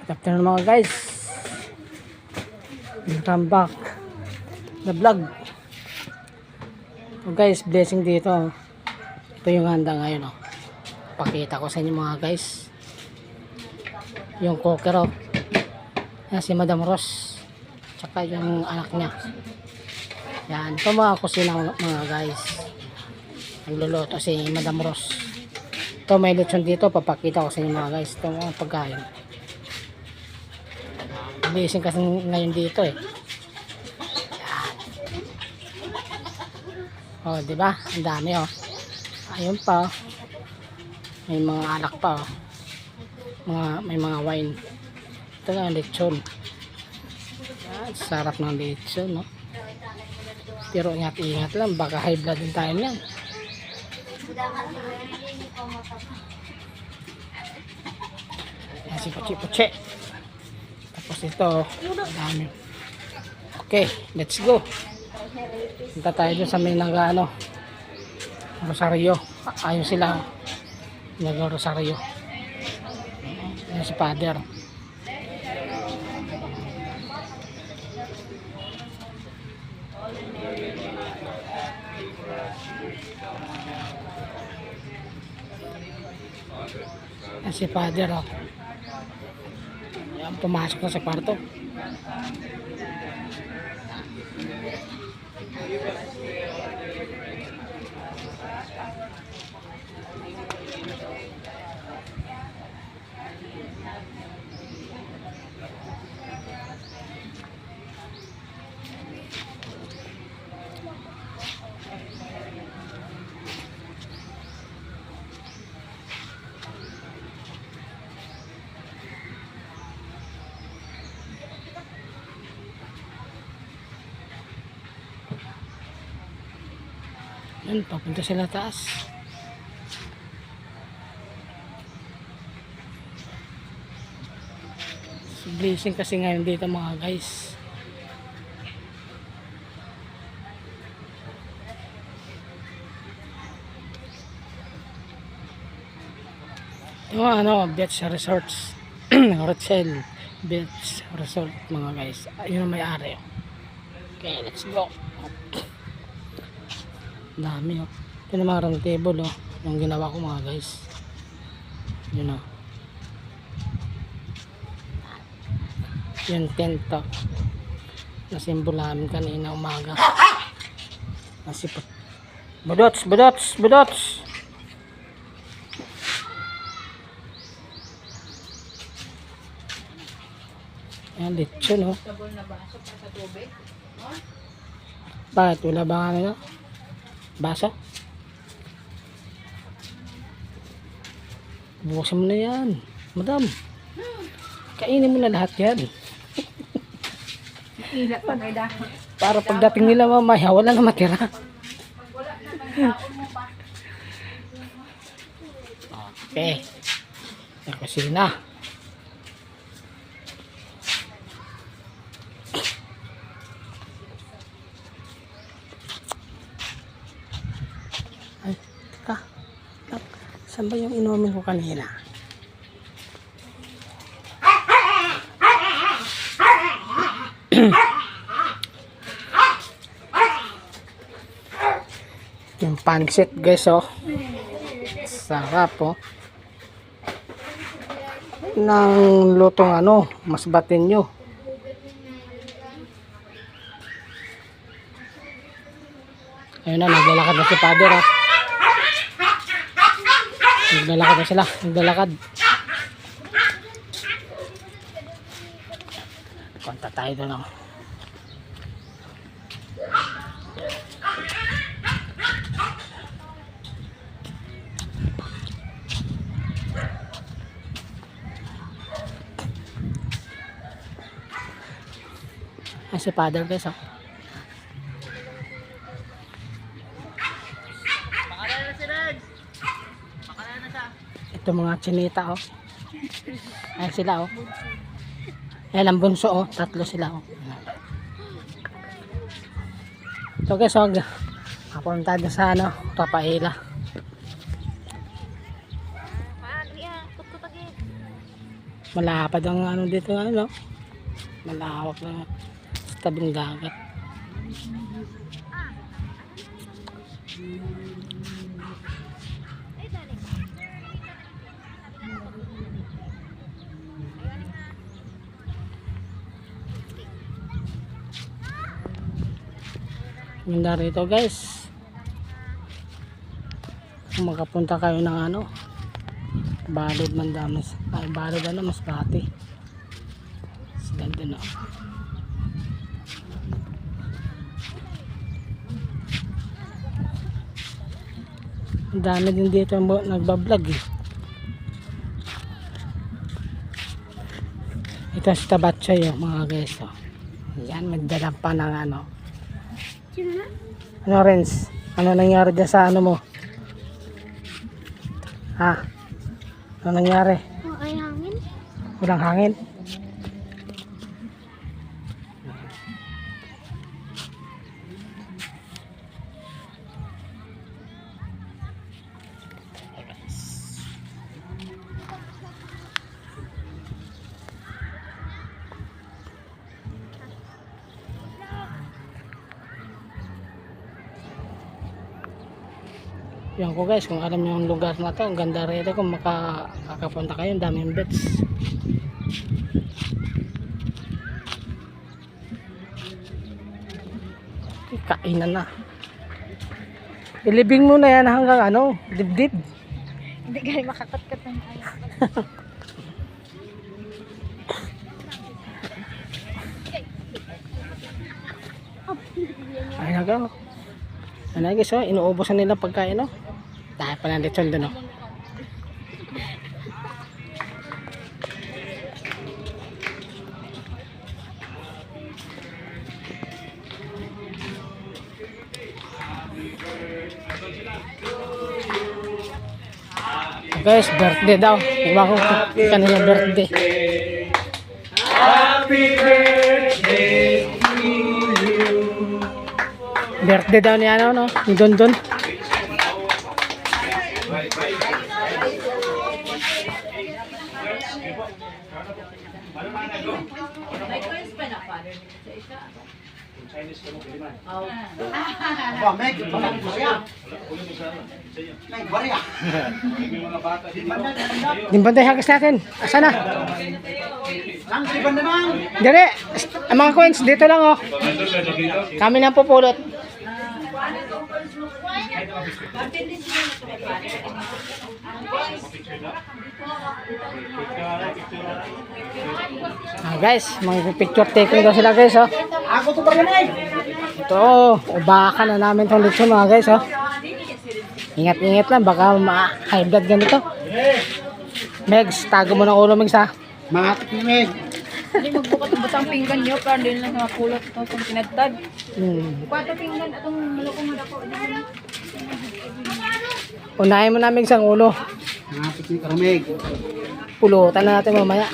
Good afternoon mga guys. Welcome back the vlog. So guys, blessing dito. Ito yung handa ngayon. Pakita ko sa inyo mga guys. Yung cooker. Yan si Madam Rose. Tsaka yung anak niya. Yan. Ito mga kusina mga guys. Nagluluto si Madam Rose. Ito may lechon dito. Papakita ko sa inyo mga guys. Ito mga pagkain. Blessing kasi ngayon dito eh. Yan. Oh, di ba? Ang dami oh. Ayun pa. May mga alak pa oh. May mga wine. Ito na lechon. Yan, sarap ng lechon no. Pero ingat lang, baka high blood din tayo niyan. Yan si Puchi. Tapos ito, dami. Okay, let's go. Punta tayo dun sa may nag-ano, Rosario. Ayun sila, nag-Rosario. Ayun si Father. Ayun si Father oh. Ayan, pumasok na sa kwarto. Yan, papunta sila taas. Blessing kasi ngayon dito mga guys. Yung ano, beach resorts. Rochelle Beach Resort mga guys. Ayun ang may-ari. Okay, let's go. Dami oh. Ito na mga round table oh. Yung ginawa ko mga guys. Yun oh. Yung tent oh. Nasimbol namin kanina umaga. Nasipot. Budots. Yan lechon oh. Bakit? Wala ba ano? Baso? Bukasan mo na yan, madam. Kainin mo na lahat yan. Para pagdating nila mamaya, wala na matira. Okay. Kusina. Ay, teka. Saan ba yung inumin ko kanina? Yung pancit guys oh. Sarap oh. Nang lutong ano, mas batin nyo. Ayun na, naglalakad na si Father oh. Naglalakad na sila, naglalakad. Punta tayo doon oh. Ay si Father guys oh. Ito mga chinita oh. Ayan sila oh. Ayan ang bunso oh. Tatlo sila oh. So guys oh. Kapunta na sa ano, Papaila. Malapad ang ano dito, ano. Malawak na sa tabing dagat. Ganda rito guys. Kung makapunta kayo ng ano, Balod Mandamas, ay Balod ano, Masbate. Ganda na. Ang dami din dito nagbablog eh. Ito si Tabatsoy mga guys. Oh. Yan, magdala pa ng ano. Ano Renz? Ano nangyari dyan sa ano mo? Ha? Ano nangyari? Ay, hangin. Walang hangin? Yan ko guys, kung alam niyo yung lugar na to, ang ganda rito kung makakapunta kayo, ang daming bets. Kainan na. Ilibing mo na yan hanggang ano, dibdib. Hindi gani makakatkat ng ayaw. Ay nagaw. Ano guys, oh, inuubusan nila pagkain, no? Dahil pa ng lechon doon, no? Guys, birthday daw. Iba ko kanina birthday. Happy birthday to you. Birthday daw ni ano, no? Ni Don. Dimbantay hagas natin. Asa na? Dire, ang mga coins dito lang, oh. Kami na pupulot. Guys, mag-picture taking daw sila guys, oh. Ito, ubakan na namin tong lechon mga guys, oh. Ingat-ingat lang, baka ma-high blood ganito. Megs, tago mo ng ulo, Megs, ha? Matik ni Meg. Hindi magbukat ng butang pinggan niyo, para din lang sa makulot ito sa pinagtad. Kwata pinggan, itong malukong ako. Unahin mo namin isang ulo. Matik ni Karmeg. Pulutan na natin mamaya.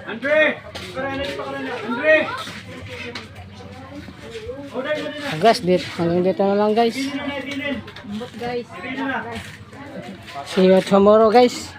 Andre! Andre! Guys, dito, hanggang dito na lang guys. Guys. See you tomorrow guys.